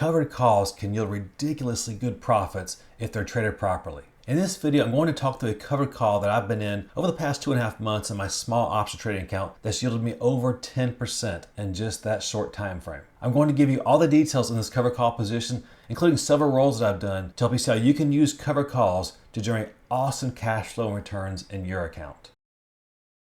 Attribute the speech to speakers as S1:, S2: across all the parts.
S1: Covered calls can yield ridiculously good profits if they're traded properly. In this video, I'm going to talk through a covered call that I've been in over the past 2.5 months in my small option trading account that's yielded me over 10% in just that short time frame. I'm going to give you all the details in this covered call position, including several rolls that I've done to help you see how you can use covered calls to generate awesome cash flow and returns in your account.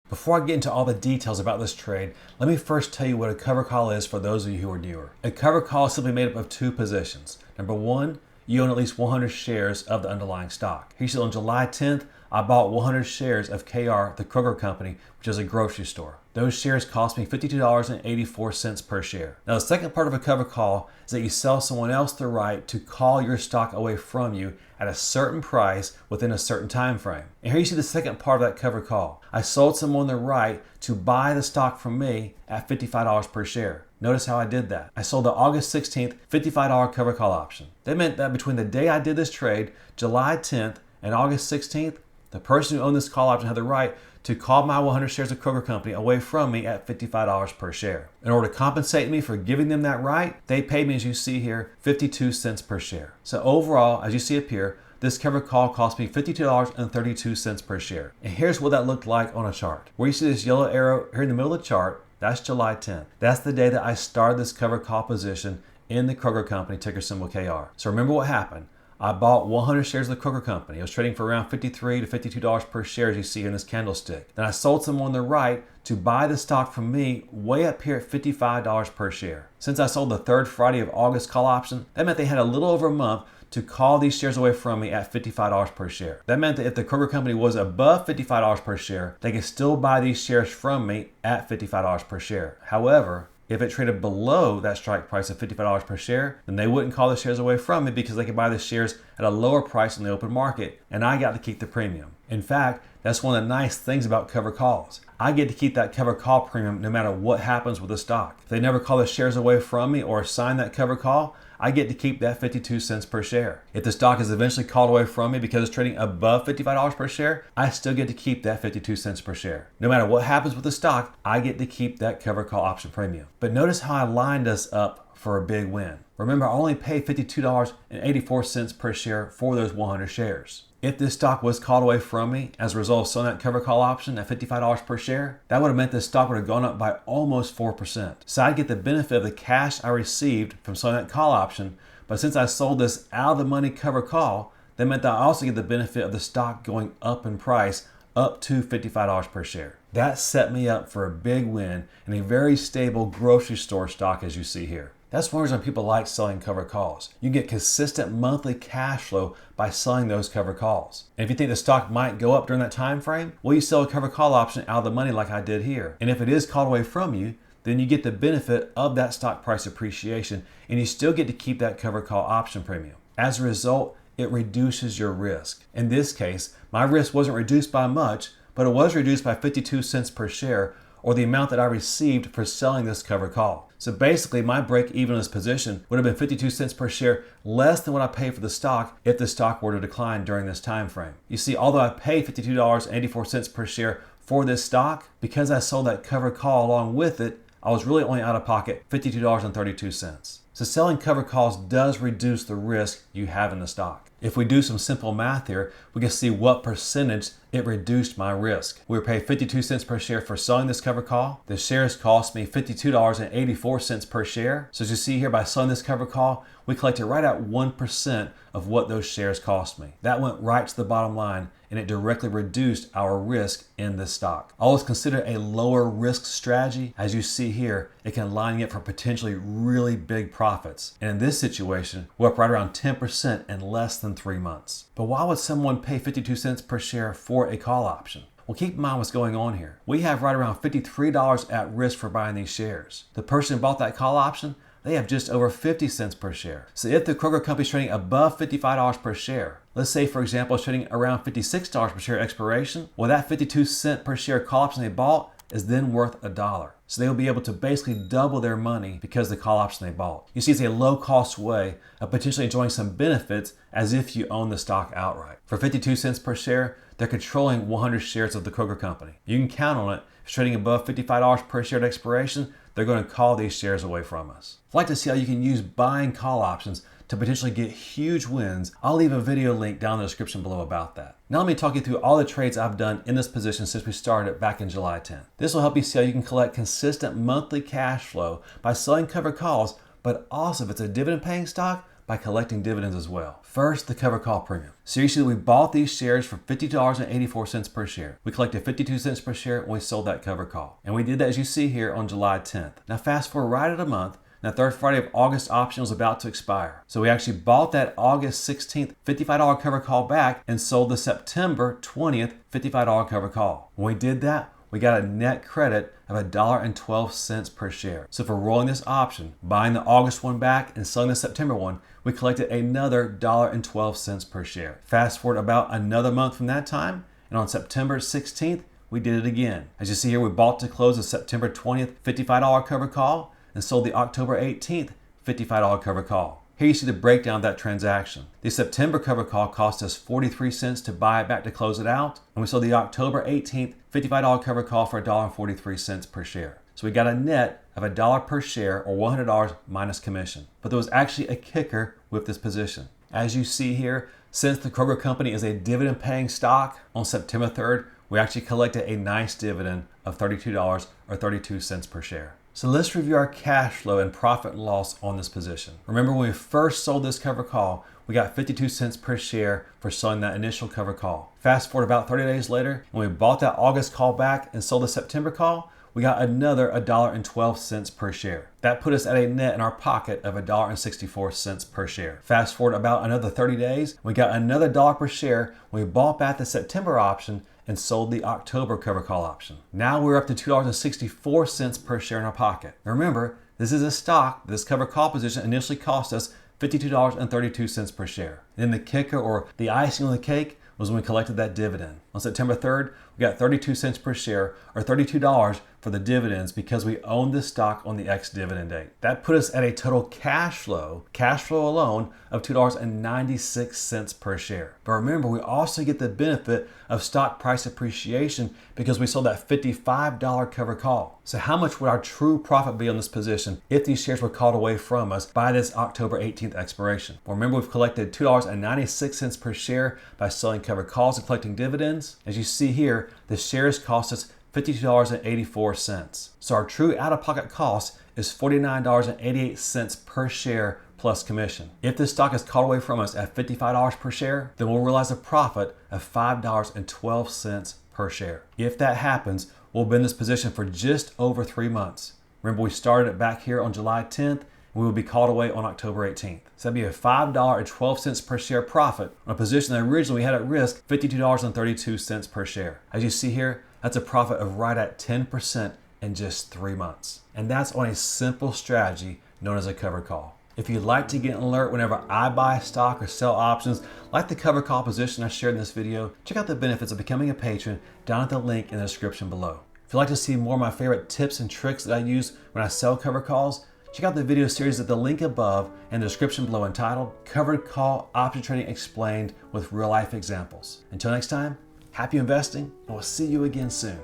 S1: Before I get into all the details about this trade, let me first tell you what a covered call is for those of you who are newer. A covered call is simply made up of two positions. Number one, you own at least 100 shares of the underlying stock. Here you see on July 10th, I bought 100 shares of KR, the Kroger company, which is a grocery store. Those shares cost me $52.84 per share. Now, the second part of a covered call is that you sell someone else the right to call your stock away from you at a certain price within a certain time frame. And here you see the second part of that covered call. I sold someone the right to buy the stock from me at $55 per share. Notice how I did that. I sold the August 16th $55 covered call option. That meant that between the day I did this trade, July 10th, and August 16th, the person who owned this call option had the right to call my 100 shares of Kroger company away from me at $55 per share. In order to compensate me for giving them that right, they paid me, as you see here, 52 cents per share. So overall, as you see up here, this covered call cost me $52.32 per share. And here's what that looked like on a chart. Where you see this yellow arrow here in the middle of the chart, that's July 10th. That's the day that I started this covered call position in the Kroger company, ticker symbol KR. So remember what happened. I bought 100 shares of the Kroger company. It was trading for around $53 to $52 per share, as you see in this candlestick. Then I sold someone the right to buy the stock from me way up here at $55 per share. Since I sold the third Friday of August call option, that meant they had a little over a month to call these shares away from me at $55 per share. That meant that if the Kroger company was above $55 per share, they could still buy these shares from me at $55 per share. However, if it traded below that strike price of $55 per share, then they wouldn't call the shares away from me because they could buy the shares at a lower price in the open market, and I got to keep the premium. In fact, that's one of the nice things about covered calls. I get to keep that covered call premium no matter what happens with the stock. If they never call the shares away from me or sign that covered call, I get to keep that 52 cents per share. If the stock is eventually called away from me because it's trading above $55 per share, I still get to keep that 52 cents per share. No matter what happens with the stock, I get to keep that covered call option premium. But notice how I lined us up for a big win. Remember, I only paid $52.84 per share for those 100 shares. If this stock was called away from me as a result of selling that covered call option at $55 per share, that would have meant this stock would have gone up by almost 4%. So I'd get the benefit of the cash I received from selling that call option, but since I sold this out of the money covered call, that meant that I also get the benefit of the stock going up in price up to $55 per share. That set me up for a big win in a very stable grocery store stock, as you see here. That's one reason people like selling covered calls. You get consistent monthly cash flow by selling those covered calls. And if you think the stock might go up during that time frame, well, you sell a covered call option out of the money like I did here. And if it is called away from you, then you get the benefit of that stock price appreciation, and you still get to keep that covered call option premium. As a result, it reduces your risk. In this case, my risk wasn't reduced by much, but it was reduced by 52 cents per share, or the amount that I received for selling this covered call. So basically, my break even in this position would have been 52 cents per share less than what I paid for the stock if the stock were to decline during this time frame. You see, although I paid $52.84 per share for this stock, because I sold that covered call along with it, I was really only out of pocket $52.32. So selling covered calls does reduce the risk you have in the stock. If we do some simple math here, we can see what percentage it reduced my risk. We were paid 52 cents per share for selling this covered call. The shares cost me $52.84 per share. So as you see here, by selling this covered call, we collected right at 1% of what those shares cost me. That went right to the bottom line, and it directly reduced our risk in this stock. Always consider a lower risk strategy. As you see here, it can line you up for potentially really big profits. And in this situation, we're up right around 10% in less than 3 months. But why would someone pay 52 cents per share for a call option? Well, keep in mind what's going on here. We have right around $53 at risk for buying these shares. The person who bought that call option, they have just over 50 cents per share. So if the Kroger company is trading above $55 per share, let's say, for example, it's trading around $56 per share at expiration, well, that 52 cent per share call option they bought is then worth $1. So they will be able to basically double their money because of the call option they bought. You see, it's a low-cost way of potentially enjoying some benefits as if you own the stock outright. For 52 cents per share, they're controlling 100 shares of the Kroger company. You can count on it. If it's trading above $55 per share at expiration, they're going to call these shares away from us. If you'd like to see how you can use buy and call options to potentially get huge wins, I'll leave a video link down in the description below about that. Now let me talk you through all the trades I've done in this position since we started back in July 10th. This will help you see how you can collect consistent monthly cash flow by selling covered calls, but also if it's a dividend paying stock, by collecting dividends as well. First, the covered call premium. So you see that we bought these shares for $50.84 per share. We collected 52 cents per share when we sold that covered call. And we did that, as you see here, on July 10th. Now fast forward right at a month, and the third Friday of August option was about to expire. So we actually bought that August 16th $55 covered call back and sold the September 20th $55 covered call. When we did that, we got a net credit of $1.12 per share. So for rolling this option, buying the August one back and selling the September one, we collected another $1.12 per share. Fast forward about another month from that time, and on September 16th, we did it again. As you see here, we bought to close the September 20th $55 covered call and sold the October 18th $55 covered call. Here you see the breakdown of that transaction. The September covered call cost us 43 cents to buy it back to close it out, and we sold the October 18th $55 covered call for $1.43 per share. So we got a net of $1 per share, or $100 minus commission. But there was actually a kicker with this position. As you see here, since the Kroger company is a dividend paying stock, on September 3rd, we actually collected a nice dividend of $32 or 32 cents per share. So let's review our cash flow and profit and loss on this position. Remember when we first sold this covered call, we got 52 cents per share for selling that initial covered call. Fast forward about 30 days later, when we bought that August call back and sold the September call, we got another $1.12 per share. That put us at a net in our pocket of $1.64 per share. Fast forward about another 30 days, we got another $1 per share when we bought back the September option and sold the October covered call option. Now we're up to $2.64 per share in our pocket. Now remember, this is a stock. This covered call position initially cost us $52.32 per share. And then the kicker, or the icing on the cake, was when we collected that dividend. On September 3rd, we got 32 cents per share, or $32 for the dividends, because we owned this stock on the ex-dividend date. That put us at a total cash flow alone, of $2.96 per share. But remember, we also get the benefit of stock price appreciation because we sold that $55 covered call. So how much would our true profit be on this position if these shares were called away from us by this October 18th expiration? Well, remember, we've collected $2.96 per share by selling covered calls and collecting dividends. As you see here, the shares cost us $52.84. So our true out-of-pocket cost is $49.88 per share plus commission. If this stock is called away from us at $55 per share, then we'll realize a profit of $5.12 per share. If that happens, we'll be in this position for just over 3 months. Remember, we started it back here on July 10th, and we will be called away on October 18th. So that'd be a $5.12 per share profit on a position that originally we had at risk $52.32 per share. As you see here, that's a profit of right at 10% in just 3 months. And that's on a simple strategy known as a covered call. If you'd like to get an alert whenever I buy stock or sell options, like the covered call position I shared in this video, check out the benefits of becoming a patron down at the link in the description below. If you'd like to see more of my favorite tips and tricks that I use when I sell covered calls, check out the video series at the link above and the description below entitled Covered Call Option Trading Explained with Real Life Examples. Until next time, happy investing, and we'll see you again soon.